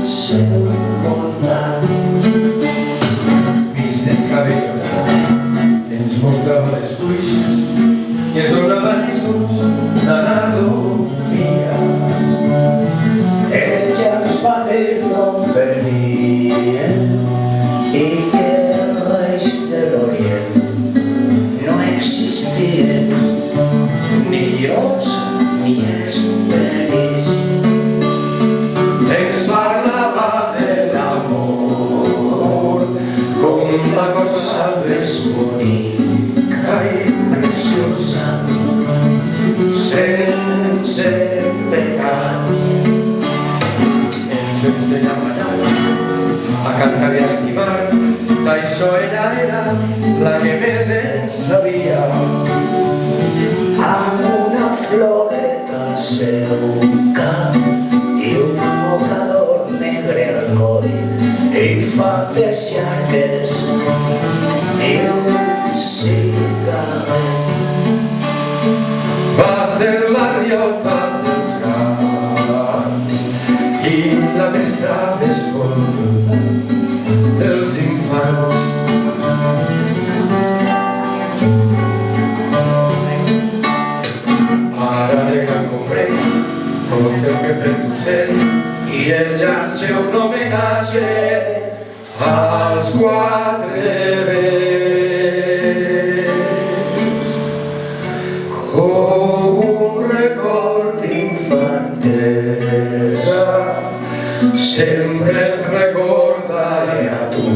seu voltant. Vist descabellada, ens mostrava les cuixes i ens donava lliçons d'anatomia. Ella ens va dir d'on venien i que els reis de l'Orient no existien, ni llocs ni esperits. Ens parlava de l'amor com la cosa més bonica i preciosa, sense pecat. Ens ensenyava a cantar i a estimar, d'això era la que més ens sabia. Amb una floreta al seu cap i un mocador negre al coll, ell fa les llargues i un cigarret. Va ser la riota dels gats i la mestra d'escola dels infants. Ara de gran comprèn tot el que per tu sent i el seu homenatge als quatre vents. Com un record d'infantesa sempre et recordaré a tu.